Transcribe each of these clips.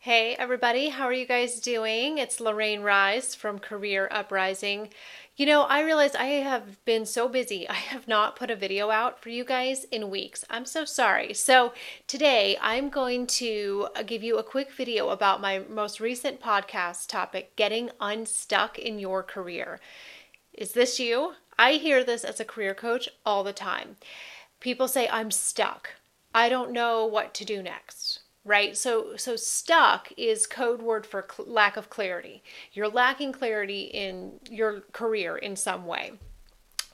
Hey everybody, how are you guys doing? It's Lorraine Rise from Career UpRising. I realize I have been so busy. I have not put a video out for you guys in weeks. I'm so sorry. So today I'm going to give you a quick video about my most recent podcast topic, getting unstuck in your career. Is this you? I hear this as a career coach all the time. People say, I'm stuck. I don't know what to do next. Right? So stuck is code word for lack of clarity. You're lacking clarity in your career in some way.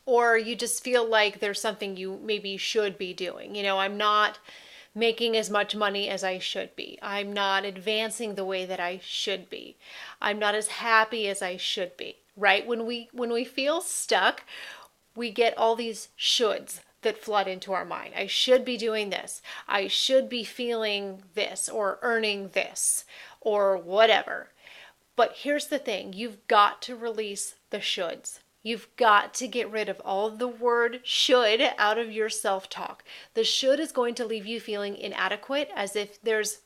Or you just feel like there's something you maybe should be doing. I'm not making as much money as I should be. I'm not advancing the way that I should be. I'm not as happy as I should be. Right? When we feel stuck, we get all these shoulds that flood into our mind. I should be doing this. I should be feeling this or earning this or whatever. But here's the thing, you've got to release the shoulds. You've got to get rid of all of the word should out of your self-talk. The should is going to leave you feeling inadequate, as if there's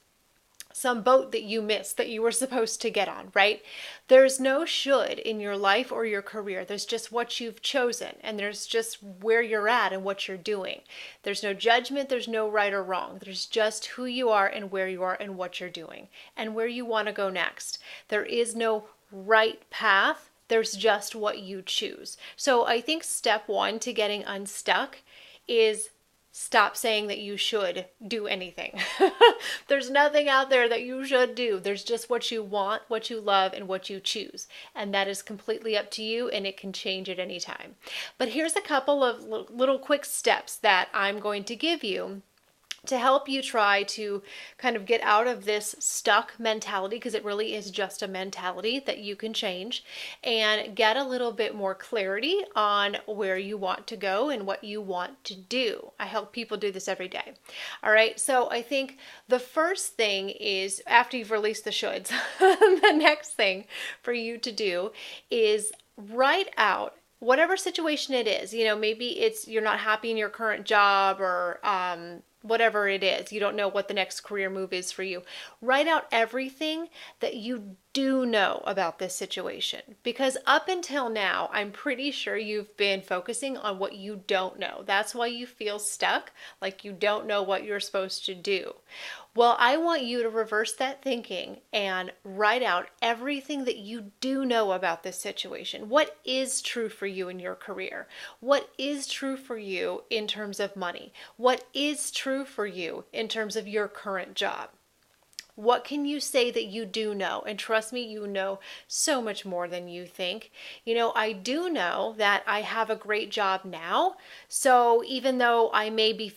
some boat that you missed that you were supposed to get on, right? There's no should in your life or your career. There's just what you've chosen, and there's just where you're at and what you're doing. There's no judgment, there's no right or wrong. There's just who you are and where you are and what you're doing and where you want to go next. There is no right path. There's just what you choose. So I think step one to getting unstuck is stop saying that you should do anything. There's nothing out there that you should do. There's just what you want, what you love, and what you choose. And that is completely up to you, and it can change at any time. But here's a couple of little quick steps that I'm going to give you to help you try to kind of get out of this stuck mentality, because it really is just a mentality that you can change, and get a little bit more clarity on where you want to go and what you want to do. I help people do this every day. All right, so I think the first thing is, after you've released the shoulds, the next thing for you to do is write out whatever situation it is. Maybe it's you're not happy in your current job, or whatever it is, you don't know what the next career move is for you. Write out everything that you do know about this situation, because up until now, I'm pretty sure you've been focusing on what you don't know. That's why you feel stuck, like you don't know what you're supposed to do. Well, I want you to reverse that thinking and write out everything that you do know about this situation. What is true for you in your career? What is true for you in terms of money? What is true for you in terms of your current job? What can you say that you do know? And trust me, you know so much more than you think. I do know that I have a great job now. So even though I may be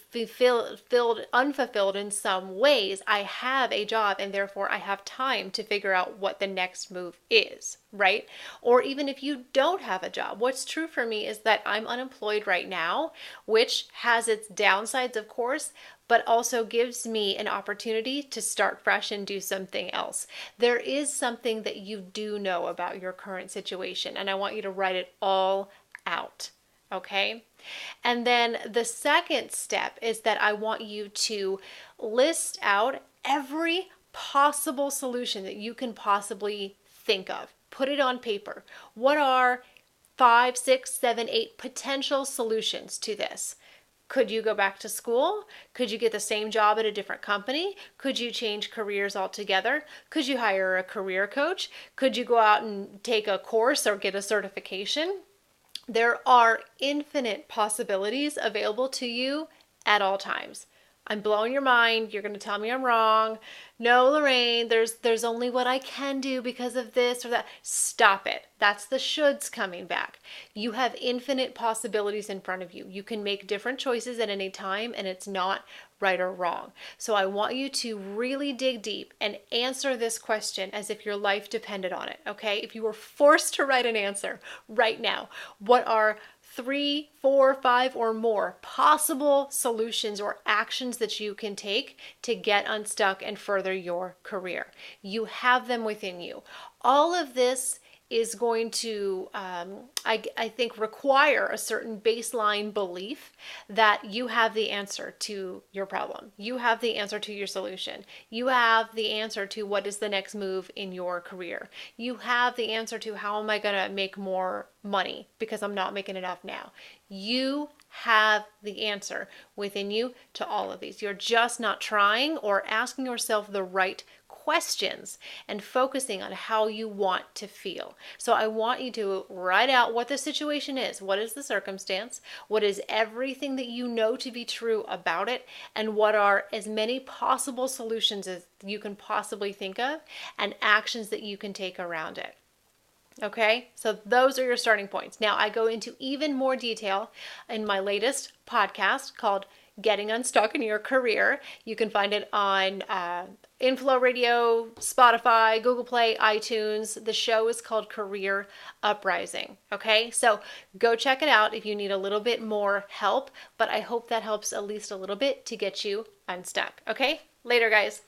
unfulfilled in some ways, I have a job, and therefore I have time to figure out what the next move is, right? Or even if you don't have a job, what's true for me is that I'm unemployed right now, which has its downsides, of course, but also gives me an opportunity to start fresh and do something else. There is something that you do know about your current situation, and I want you to write it all out, okay? And then the second step is that I want you to list out every possible solution that you can possibly think of. Put it on paper. What are 5, 6, 7, 8 potential solutions to this? Could you go back to school? Could you get the same job at a different company? Could you change careers altogether? Could you hire a career coach? Could you go out and take a course or get a certification? There are infinite possibilities available to you at all times. I'm blowing your mind. You're going to tell me I'm wrong. No, Lorraine, there's only what I can do because of this or that. Stop it. That's the shoulds coming back. You have infinite possibilities in front of you. You can make different choices at any time, and it's not right or wrong. So I want you to really dig deep and answer this question as if your life depended on it, okay? If you were forced to write an answer right now, what are 3, 4, 5, or more possible solutions or actions that you can take to get unstuck and further your career? You have them within you. All of this is going to, I think, require a certain baseline belief that you have the answer to your problem. You have the answer to your solution. You have the answer to what is the next move in your career. You have the answer to how am I going to make more money because I'm not making enough now. You have the answer within you to all of these. You're just not trying or asking yourself the right questions and focusing on how you want to feel. So I want you to write out what the situation is. What is the circumstance? What is everything that you know to be true about it? And what are as many possible solutions as you can possibly think of and actions that you can take around it? Okay, so those are your starting points. Now, I go into even more detail in my latest podcast called Getting Unstuck in Your Career. You can find it on Inflow Radio, Spotify, Google Play, iTunes. The show is called Career UpRising. Okay, so go check it out if you need a little bit more help, but I hope that helps at least a little bit to get you unstuck. Okay, later, guys.